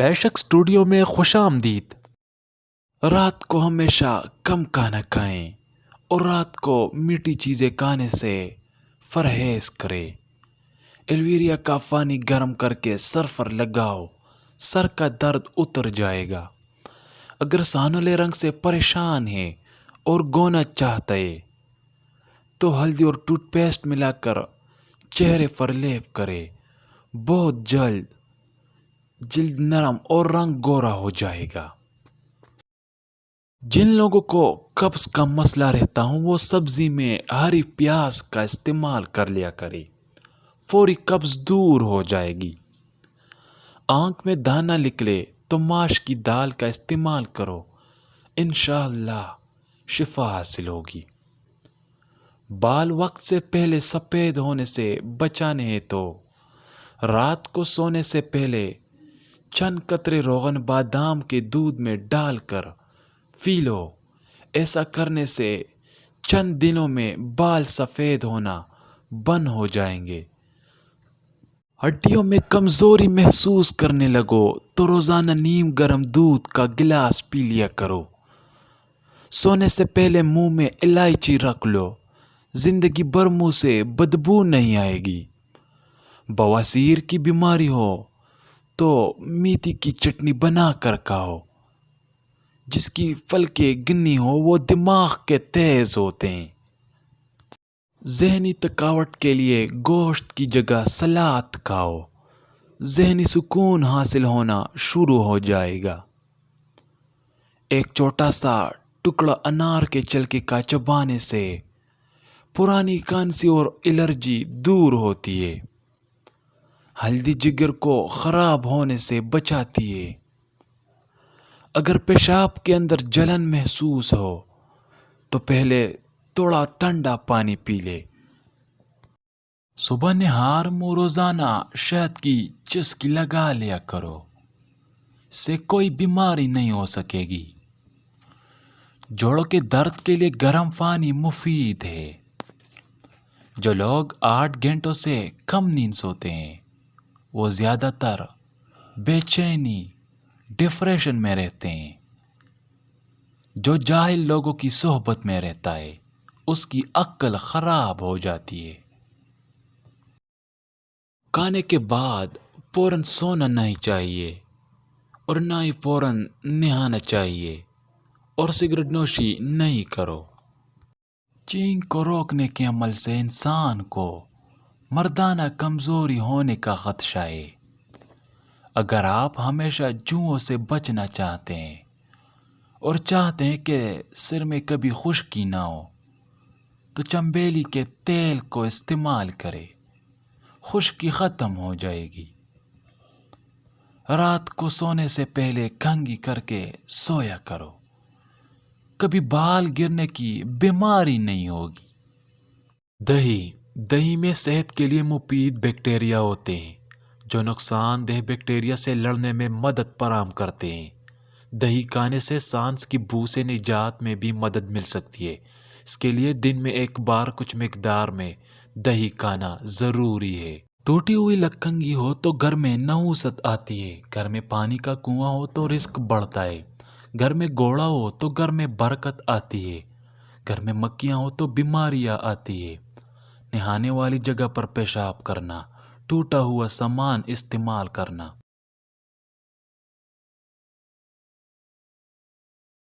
بیشک اسٹوڈیو میں خوش آمدید۔ رات کو ہمیشہ کم کھانا کھائیں اور رات کو میٹھی چیزیں کھانے سے پرہیز کریں۔ ایلوویرا کا پانی گرم کر کے سر پر لگاؤ، سر کا درد اتر جائے گا۔ اگر سانولے رنگ سے پریشان ہے اور گونا چاہتا ہے تو ہلدی اور ٹوتھ پیسٹ ملا کر چہرے پر لیپ کرے، بہت جلد نرم اور رنگ گورا ہو جائے گا۔ جن لوگوں کو قبض کا مسئلہ رہتا ہوں وہ سبزی میں ہری پیاز کا استعمال کر لیا کرے، فوری قبض دور ہو جائے گی۔ آنکھ میں دانہ نکلے تو ماش کی دال کا استعمال کرو، انشاءاللہ شفا حاصل ہوگی۔ بال وقت سے پہلے سفید ہونے سے بچانے ہیں تو رات کو سونے سے پہلے چند قطرے روغن بادام کے دودھ میں ڈال کر پی لو۔ ایسا کرنے سے چند دنوں میں بال سفید ہونا بند ہو جائیں گے۔ ہڈیوں میں کمزوری محسوس کرنے لگو تو روزانہ نیم گرم دودھ کا گلاس پی لیا کرو۔ سونے سے پہلے منہ میں الائچی رکھ لو، زندگی بھر منہ سے بدبو نہیں آئے گی۔ بواسیر کی بیماری ہو تو میتھی کی چٹنی بنا کر کھاؤ، جس کی پھلکیں گنی ہو وہ دماغ کے تیز ہوتے ہیں۔ ذہنی تھکاوٹ کے لیے گوشت کی جگہ سلاد کھاؤ، ذہنی سکون حاصل ہونا شروع ہو جائے گا۔ ایک چھوٹا سا ٹکڑا انار کے چھلکے کا چبانے سے پرانی کھانسی اور الرجی دور ہوتی ہے۔ ہلدی جگر کو خراب ہونے سے بچاتی ہے۔ اگر پیشاب کے اندر جلن محسوس ہو تو پہلے تھوڑا ٹھنڈا پانی پی لے۔ صبح نہار منہ روزانہ شہد کی چسکی لگا لیا کرو، اس سے کوئی بیماری نہیں ہو سکے گی۔ جوڑوں کے درد کے لیے گرم پانی مفید ہے۔ جو لوگ 8 گھنٹوں سے کم نیند سوتے ہیں وہ زیادہ تر بے چینی، ڈپریشن میں رہتے ہیں۔ جو جاہل لوگوں کی صحبت میں رہتا ہے اس کی عقل خراب ہو جاتی ہے۔ کھانے کے بعد فوراً سونا نہیں چاہیے اور نہ ہی فوراً نہانا چاہیے، اور سگریٹ نوشی نہیں کرو۔ چینگ کو روکنے کے عمل سے انسان کو مردانہ کمزوری ہونے کا خدشہ ہے۔ اگر آپ ہمیشہ جوؤں سے بچنا چاہتے ہیں اور چاہتے ہیں کہ سر میں کبھی خشکی نہ ہو تو چنبیلی کے تیل کو استعمال کریں، خشکی ختم ہو جائے گی۔ رات کو سونے سے پہلے کنگھی کر کے سویا کرو، کبھی بال گرنے کی بیماری نہیں ہوگی۔ دہی میں صحت کے لیے مفید بیکٹیریا ہوتے ہیں جو نقصان دہ بیکٹیریا سے لڑنے میں مدد فراہم کرتے ہیں۔ دہی کھانے سے سانس کی بو سے نجات میں بھی مدد مل سکتی ہے۔ اس کے لیے دن میں ایک بار کچھ مقدار میں دہی کھانا ضروری ہے۔ ٹوٹی ہوئی لکنگی ہو تو گھر میں نحوست آتی ہے، گھر میں پانی کا کنواں ہو تو رزق بڑھتا ہے، گھر میں گھوڑا ہو تو گھر میں برکت آتی ہے، گھر میں مکھیاں ہو تو بیماریاں آتی ہے۔ نہانے والی جگہ پر پیشاب کرنا، ٹوٹا ہوا سامان استعمال کرنا،